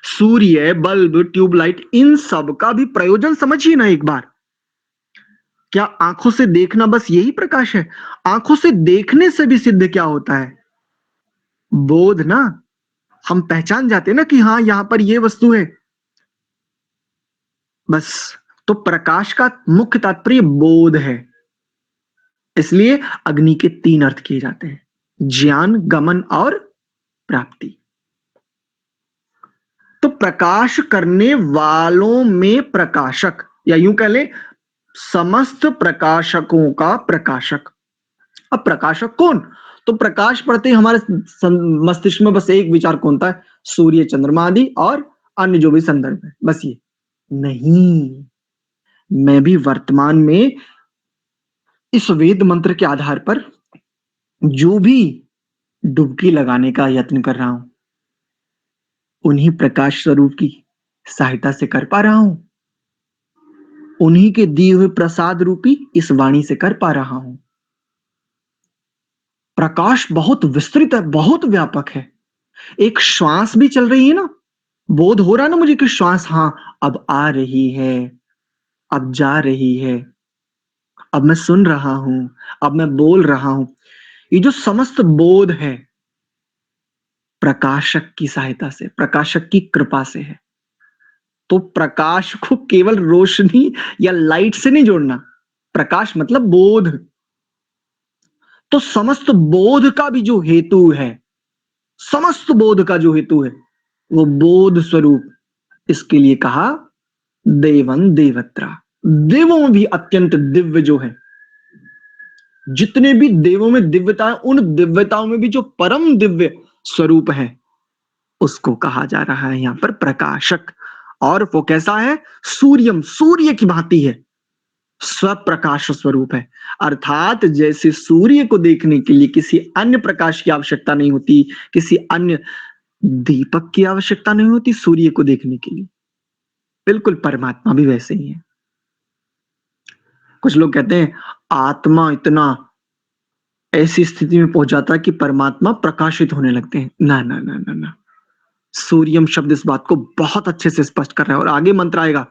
सूर्य, बल्ब, ट्यूबलाइट, इन सब का भी प्रयोजन समझिए ना एक बार। क्या आंखों से देखना बस यही प्रकाश है? आंखों से देखने से भी सिद्ध क्या होता है? बोध ना। हम पहचान जाते हैं ना कि हाँ यहां पर ये वस्तु है, बस। तो प्रकाश का मुख्य तात्पर्य बोध है। इसलिए अग्नि के 3 अर्थ किए जाते हैं, ज्ञान, गमन और प्राप्ति। तो प्रकाश करने वालों में प्रकाशक, या यूं कह ले समस्त प्रकाशकों का प्रकाशक। अब प्रकाशक कौन? तो प्रकाश पड़ते ही हमारे मस्तिष्क में बस एक विचार कौन था? सूर्य, चंद्रमा आदि और अन्य जो भी संदर्भ है, बस ये नहीं। मैं भी वर्तमान में इस वेद मंत्र के आधार पर जो भी डुबकी लगाने का यत्न कर रहा हूं, उन्हीं प्रकाश स्वरूप की सहायता से कर पा रहा हूं, उन्हीं के दिए हुए प्रसाद रूपी इस वाणी से कर पा रहा हूं। प्रकाश बहुत विस्तृत है, बहुत व्यापक है। एक श्वास भी चल रही है ना, बोध हो रहा है ना मुझे कि श्वास हाँ अब आ रही है, अब जा रही है, अब मैं सुन रहा हूं, अब मैं बोल रहा हूं। ये जो समस्त बोध है प्रकाशक की सहायता से, प्रकाशक की कृपा से है। तो प्रकाश को केवल रोशनी या लाइट से नहीं जोड़ना। प्रकाश मतलब बोध। तो समस्त बोध का भी जो हेतु है, समस्त बोध का जो हेतु है, वो बोध स्वरूप, इसके लिए कहा देवन देवत्रा। देवों में भी अत्यंत दिव्य जो है, जितने भी देवों में दिव्यता है, उन दिव्यताओं में भी जो परम दिव्य स्वरूप है, उसको कहा जा रहा है यहां पर प्रकाशक। और वो कैसा है? सूर्यम, सूर्य की भांति है, स्वप्रकाश स्वरूप है। अर्थात जैसे सूर्य को देखने के लिए किसी अन्य प्रकाश की आवश्यकता नहीं होती, किसी अन्य दीपक की आवश्यकता नहीं होती सूर्य को देखने के लिए, बिल्कुल परमात्मा भी वैसे ही है। कुछ लोग कहते हैं आत्मा इतना ऐसी स्थिति में पहुंच जाता है कि परमात्मा प्रकाशित होने लगते हैं। ना ना ना ना ना, सूर्यम शब्द इस बात को बहुत अच्छे से स्पष्ट कर रहा है। और आगे मंत्र आएगा,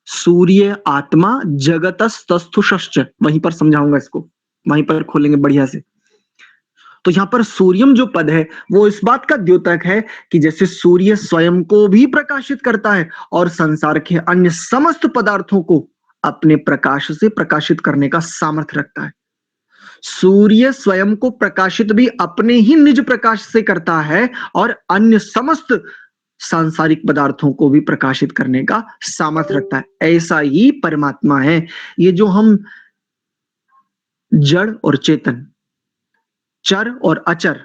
सूर्य आत्मा जगतस्तस्थुषश्च, वहीं पर समझाऊंगा इसको, वहीं पर खोलेंगे बढ़िया से। तो यहां पर सूर्यम जो पद है वो इस बात का द्योतक है कि जैसे सूर्य स्वयं को भी प्रकाशित करता है और संसार के अन्य समस्त पदार्थों को अपने प्रकाश से प्रकाशित करने का सामर्थ्य रखता है। सूर्य स्वयं को प्रकाशित भी अपने ही निज प्रकाश से करता है और अन्य समस्त सांसारिक पदार्थों को भी प्रकाशित करने का सामर्थ्य रखता है। ऐसा ही परमात्मा है। ये जो हम जड़ और चेतन, चर और अचर,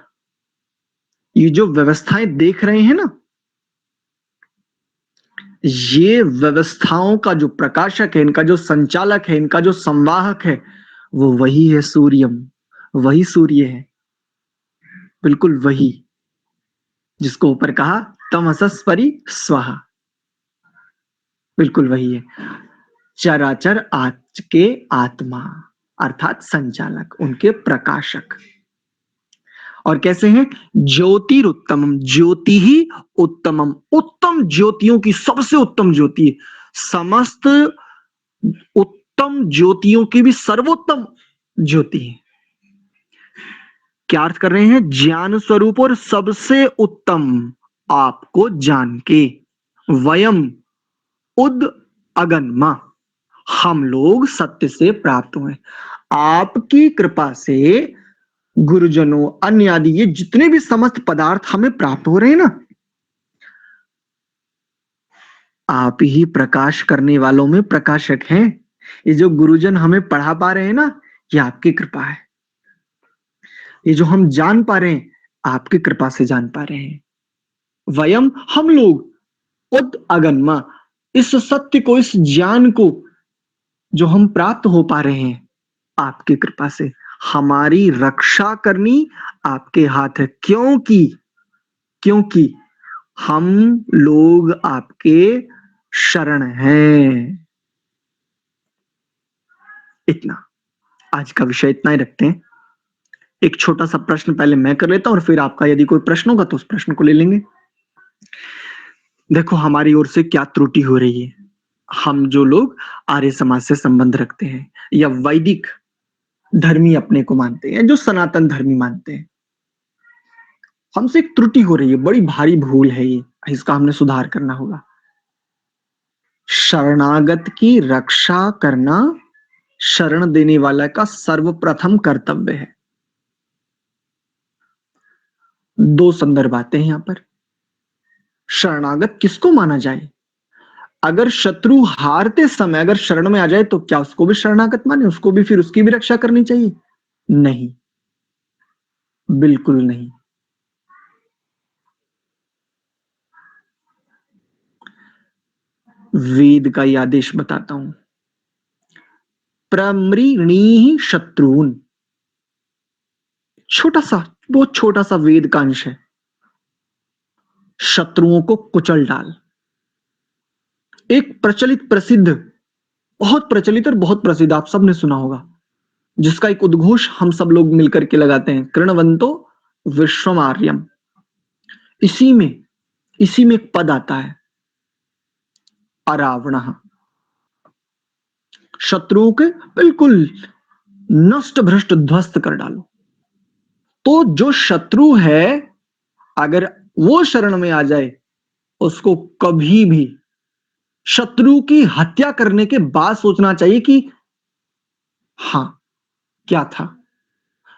ये जो व्यवस्थाएं देख रहे हैं ना, ये व्यवस्थाओं का जो प्रकाशक है, इनका जो संचालक है, इनका जो संवाहक है, वो वही है सूर्यम, वही सूर्य है, बिल्कुल वही जिसको ऊपर कहा तमसस्परि स्वाहा, बिल्कुल वही है। चराचर आज के आत्मा अर्थात संचालक, उनके प्रकाशक। और कैसे हैं? ज्योतिरुत्तमम, ज्योति ही उत्तमम, उत्तम ज्योतियों की सबसे उत्तम ज्योति, समस्त उत्तम ज्योतियों की भी सर्वोत्तम ज्योति है। क्या अर्थ कर रहे हैं? ज्ञान स्वरूप और सबसे उत्तम आपको जान के, वयम उद अगन्मा, हम लोग सत्य से प्राप्त हुए। आपकी कृपा से गुरुजनों, अन्य आदि ये जितने भी समस्त पदार्थ हमें प्राप्त हो रहे हैं ना, आप ही प्रकाश करने वालों में प्रकाशक हैं। ये जो गुरुजन हमें पढ़ा पा रहे हैं ना, ये आपकी कृपा है। ये जो हम जान पा रहे हैं, आपकी कृपा से जान पा रहे हैं। वयम, हम लोग, उद अगन्मा, इस सत्य को, इस ज्ञान को जो हम प्राप्त हो पा रहे हैं आपकी कृपा से। हमारी रक्षा करनी आपके हाथ है, क्योंकि क्योंकि हम लोग आपके शरण हैं। इतना, आज का विषय इतना ही रखते हैं। एक छोटा सा प्रश्न पहले मैं कर लेता हूं और फिर आपका यदि कोई प्रश्न होगा तो उस प्रश्न को ले लेंगे। देखो हमारी ओर से क्या त्रुटि हो रही है। हम जो लोग आर्य समाज से संबंध रखते हैं या वैदिक धर्मी अपने को मानते हैं, जो सनातन धर्मी मानते हैं, हमसे एक त्रुटि हो रही है, बड़ी भारी भूल है ये, इसका हमने सुधार करना होगा। शरणागत की रक्षा करना शरण देने वाला का सर्वप्रथम कर्तव्य है। दो संदर्भ आते हैं यहां पर। शरणागत किसको माना जाए? अगर शत्रु हारते समय अगर शरण में आ जाए तो क्या उसको भी शरणागत माने? उसको भी फिर उसकी भी रक्षा करनी चाहिए? नहीं, बिल्कुल नहीं। वेद का ये आदेश बताता हूं, प्रमृणीहि शत्रुन, छोटा सा, बहुत छोटा सा वेद का अंश है। शत्रुओं को कुचल डाल। एक प्रचलित प्रसिद्ध, बहुत प्रचलित और बहुत प्रसिद्ध, आप सबने सुना होगा, जिसका एक उद्घोष हम सब लोग मिलकर के लगाते हैं, कृणवंतो विश्वमार्यम। इसी में एक पद आता है, अरावणः। शत्रुओं के बिल्कुल नष्ट भ्रष्ट ध्वस्त कर डालो। तो जो शत्रु है, अगर वो शरण में आ जाए, उसको कभी भी शत्रु की हत्या करने के बाद सोचना चाहिए कि हां, क्या था।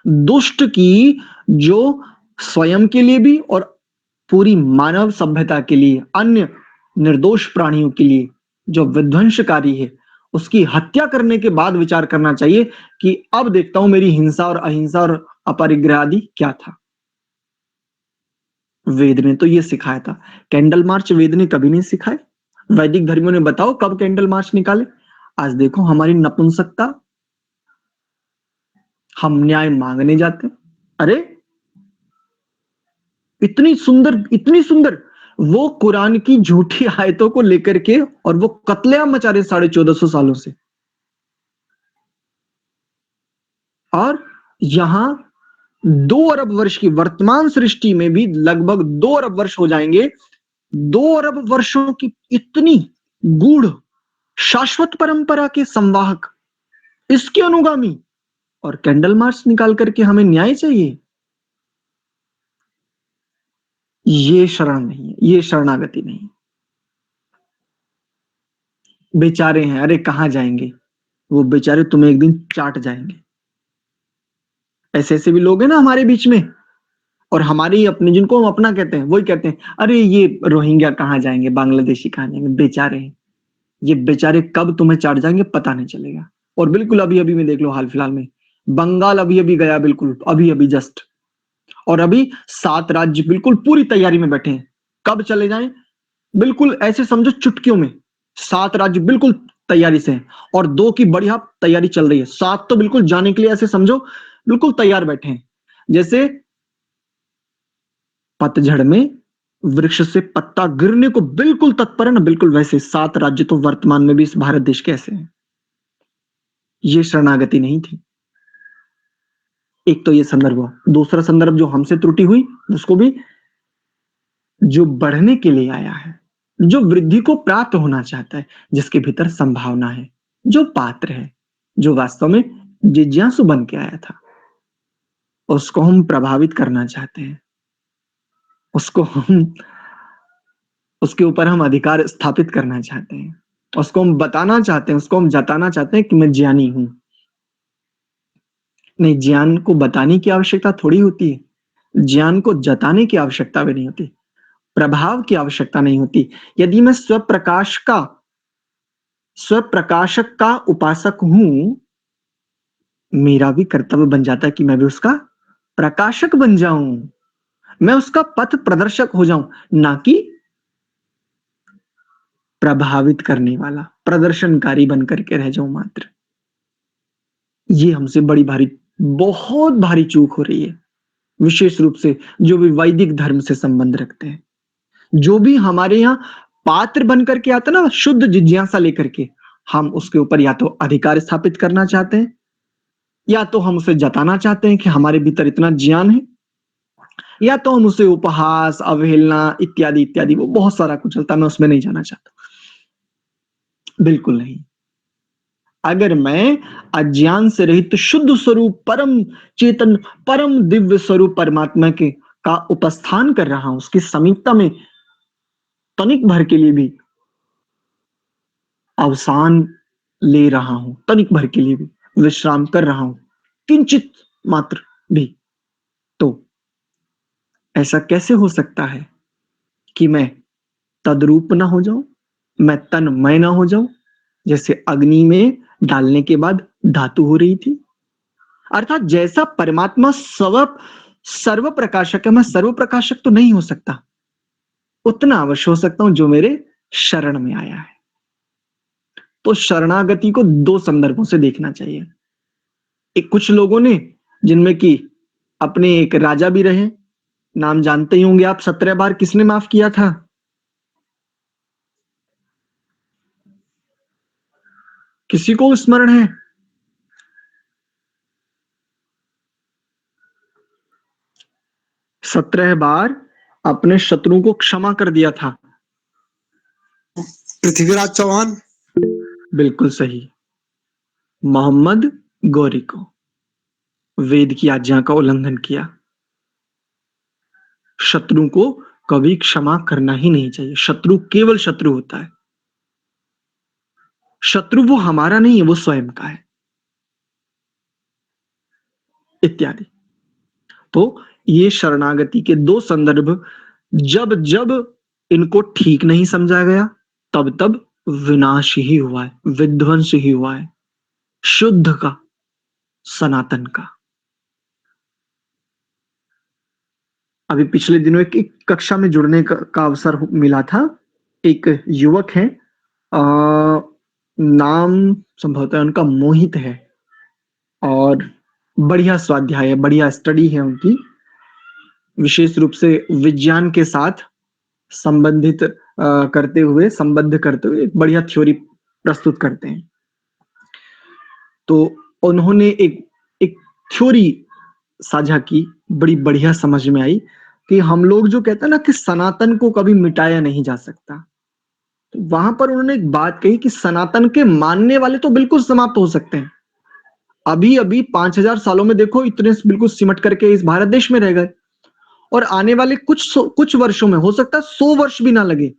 दुष्ट की जो स्वयं के लिए भी और पूरी मानव सभ्यता के लिए, अन्य निर्दोष प्राणियों के लिए जो विध्वंसकारी है, उसकी हत्या करने के बाद विचार करना चाहिए कि अब देखता हूं मेरी हिंसा और अहिंसा और अपरिग्रह आदि क्या था। वेद ने तो ये सिखाया था। कैंडल मार्च वेद ने कभी नहीं सिखाए। वैदिक धर्मियों ने बताओ कब कैंडल मार्च निकाले? आज देखो हमारी नपुंसकता, हम न्याय मांगने जाते हैं। अरे इतनी सुंदर वो कुरान की झूठी आयतों को लेकर के, और वो कत्लेआम मचा रहे 1450 सालों से। और यहां 2 अरब वर्ष की वर्तमान सृष्टि में भी लगभग 2 अरब वर्ष हो जाएंगे। 2 अरब वर्षों की इतनी गूढ़ शाश्वत परंपरा के संवाहक, इसके अनुगामी, और कैंडल मार्च निकाल करके हमें न्याय चाहिए। ये शरण नहीं है, ये शरणागति नहीं है। बेचारे हैं, अरे कहां जाएंगे वो बेचारे, तुम्हें एक दिन चाट जाएंगे। ऐसे ऐसे भी लोग हैं ना हमारे बीच में, और हमारे ही अपने, जिनको हम अपना कहते हैं, वही कहते हैं अरे ये रोहिंग्या कहां जाएंगे, बांग्लादेशी कहां जाएंगे। बेचारे हैं ये, बेचारे कब तुम्हें चाट जाएंगे पता नहीं चलेगा। और बिल्कुल अभी अभी में देख लो, हाल फिलहाल में बंगाल अभी अभी गया, बिल्कुल अभी अभी जस्ट। और अभी 7 राज्य बिल्कुल पूरी तैयारी में बैठे हैं, कब चले जाएं, बिल्कुल ऐसे समझो चुटकियों में। 7 राज्य बिल्कुल तैयारी से हैं, और 2 की बढ़िया तैयारी चल रही है। 7 तो बिल्कुल जाने के लिए ऐसे समझो बिल्कुल तैयार बैठे हैं। जैसे पतझड़ में वृक्ष से पत्ता गिरने को बिल्कुल तत्पर है ना, बिल्कुल वैसे 7 राज्य तो वर्तमान में भी इस भारत देश के ऐसे हैं। ये शरणागति नहीं थी। एक तो ये संदर्भ हुआ। दूसरा संदर्भ जो हमसे त्रुटि हुई, उसको भी, जो बढ़ने के लिए आया है, जो वृद्धि को प्राप्त होना चाहता है, जिसके भीतर संभावना है, जो पात्र है, जो वास्तव में जिज्ञासु बन के आया था, उसको हम प्रभावित करना चाहते हैं। उसको हम, उसके ऊपर हम अधिकार स्थापित करना चाहते हैं। उसको हम बताना चाहते हैं, उसको हम जताना चाहते हैं कि मैं ज्ञानी हूं। नहीं, ज्ञान को बताने की आवश्यकता थोड़ी होती है, ज्ञान को जताने की आवश्यकता भी नहीं होती, प्रभाव की आवश्यकता नहीं होती। यदि मैं स्वप्रकाशक का उपासक हूं, मेरा भी कर्तव्य बन जाता है कि मैं भी उसका प्रकाशक बन जाऊं, मैं उसका पथ प्रदर्शक हो जाऊं, ना कि प्रभावित करने वाला प्रदर्शनकारी बन करके रह जाऊं मात्र। ये हमसे बड़ी भारी, बहुत भारी चूक हो रही है। विशेष रूप से जो भी वैदिक धर्म से संबंध रखते हैं, जो भी हमारे यहाँ पात्र बन करके आता ना शुद्ध जिज्ञासा लेकर के, हम उसके ऊपर या तो अधिकार स्थापित करना चाहते हैं, या तो हम उसे जताना चाहते हैं कि हमारे भीतर इतना ज्ञान है, या तो हम उसे उपहास, अवहेलना इत्यादि इत्यादि, वो बहुत सारा कुछ चलता है, मैं उसमें नहीं जाना चाहता, बिल्कुल नहीं। अगर मैं अज्ञान से रहित शुद्ध स्वरूप परम चेतन परम दिव्य स्वरूप परमात्मा के का उपस्थान कर रहा हूं, उसकी समीपता में तनिक भर के लिए भी अवसान ले रहा हूं, तनिक भर के लिए भी विश्राम कर रहा हूं, किंचित मात्र भी, तो ऐसा कैसे हो सकता है कि मैं तद्रूप ना हो जाऊं, मैं तन्मय ना हो जाऊं, जैसे अग्नि में डालने के बाद धातु हो रही थी। अर्थात जैसा परमात्मा सर्व प्रकाशक है, मैं सर्व प्रकाशक तो नहीं हो सकता, उतना अवश्य हो सकता हूं जो मेरे शरण में आया है। तो शरणागति को दो संदर्भों से देखना चाहिए। एक कुछ लोगों ने, जिनमें कि अपने एक राजा भी रहे, नाम जानते ही होंगे आप, 17 बार किसने माफ किया था? किसी को स्मरण है? 17 बार अपने शत्रु को क्षमा कर दिया था। पृथ्वीराज चौहान। बिल्कुल सही। मोहम्मद गौरी को वेद की आज्ञा का उल्लंघन किया। शत्रु को कभी क्षमा करना ही नहीं चाहिए, शत्रु केवल शत्रु होता है, शत्रु वो हमारा नहीं है, वो स्वयं का है, इत्यादि। तो ये शरणागति के दो संदर्भ, जब जब इनको ठीक नहीं समझा गया, तब तब विनाश ही हुआ है, विध्वंस ही हुआ है, शुद्ध का, सनातन का। अभी पिछले दिनों एक कक्षा में जुड़ने का अवसर मिला था। एक युवक है, नाम संभवतः उनका मोहित है, और बढ़िया स्वाध्याय है, बढ़िया स्टडी है उनकी, विशेष रूप से विज्ञान के साथ संबंधित संबद्ध करते हुए एक बढ़िया थ्योरी प्रस्तुत करते हैं। तो उन्होंने एक एक थ्योरी साझा की, बड़ी बढ़िया समझ में आई कि हम लोग जो कहते हैं ना कि सनातन को कभी मिटाया नहीं जा सकता, तो वहां पर उन्होंने एक बात कही कि सनातन के मानने वाले तो बिल्कुल समाप्त हो सकते हैं। अभी अभी 5000 सालों में देखो, इतने बिल्कुल सिमट करके इस भारत देश में रह गए, और आने वाले कुछ वर्षों में हो सकता है 100 वर्ष भी ना लगे,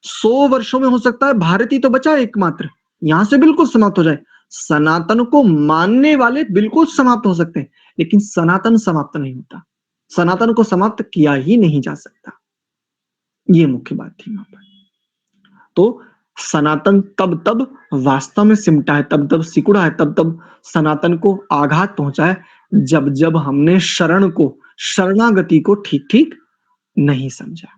100 वर्षों में हो सकता है भारत ही तो बचा है एकमात्र, यहां से बिल्कुल समाप्त हो जाए। सनातन को मानने वाले बिल्कुल समाप्त हो सकते हैं, लेकिन सनातन समाप्त नहीं होता, सनातन को समाप्त किया ही नहीं जा सकता। ये मुख्य बात थी वहां पर। तो सनातन तब तब वास्तव में सिमटा है, तब तब सिकुड़ा है, तब तब सनातन को आघात पहुंचा है, जब जब हमने शरणागति को ठीक ठीक नहीं समझा।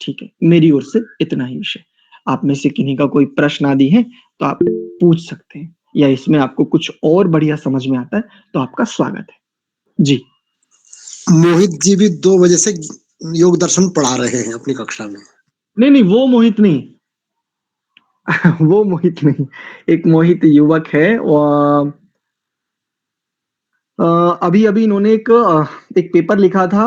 ठीक है, मेरी ओर से इतना ही विषय। आप में से किन्हीं का कोई प्रश्न आदि है तो आप पूछ सकते हैं, या इसमें आपको कुछ और बढ़िया समझ में आता है तो आपका स्वागत है जी। मोहित जी भी 2 बजे से योग दर्शन पढ़ा रहे हैं अपनी कक्षा में। नहीं, वो मोहित नहीं वो मोहित नहीं, एक मोहित युवक है, अभी अभी इन्होंने एक पेपर लिखा था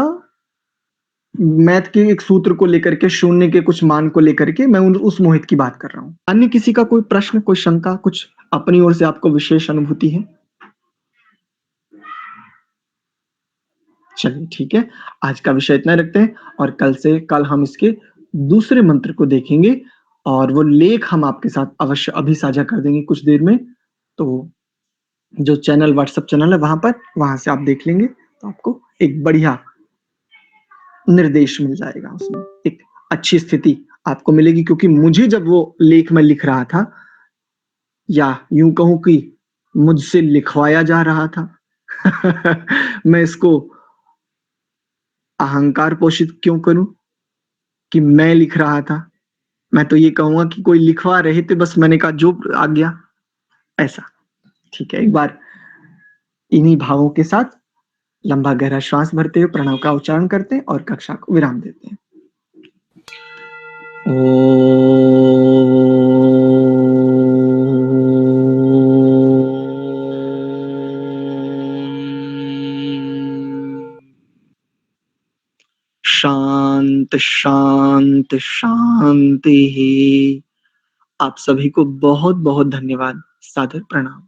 मैथ के एक सूत्र को लेकर के, शून्य के कुछ मान को लेकर के, मैं उस मोहित की बात कर रहा हूं। अन्य किसी का कोई प्रश्न, कोई शंका, कुछ अपनी ओर से आपको विशेष अनुभूति है? चलिए ठीक है, आज का विषय इतना रखते हैं, और कल हम इसके दूसरे मंत्र को देखेंगे, और वो लेख हम आपके साथ अवश्य अभी साझा कर देंगे कुछ देर में। तो जो चैनल, व्हाट्सएप चैनल है वहां से आप देख लेंगे, तो आपको एक बढ़िया निर्देश मिल जाएगा, उसमें एक अच्छी स्थिति आपको मिलेगी, क्योंकि मुझे जब वो लेख में लिख रहा था, या यूं कहूं कि मुझसे लिखवाया जा रहा था मैं इसको अहंकार पोषित क्यों करूं कि मैं लिख रहा था, मैं तो ये कहूंगा कि कोई लिखवा रहे थे, बस मैंने कहा जो आ गया ऐसा। ठीक है, एक बार इन्हीं भावों के साथ लंबा गहरा श्वास भरते हुए प्रणव का उच्चारण करते हैं और कक्षा को विराम देते हैं। शांत शांत शांति। आप सभी को बहुत बहुत धन्यवाद। सादर प्रणाम।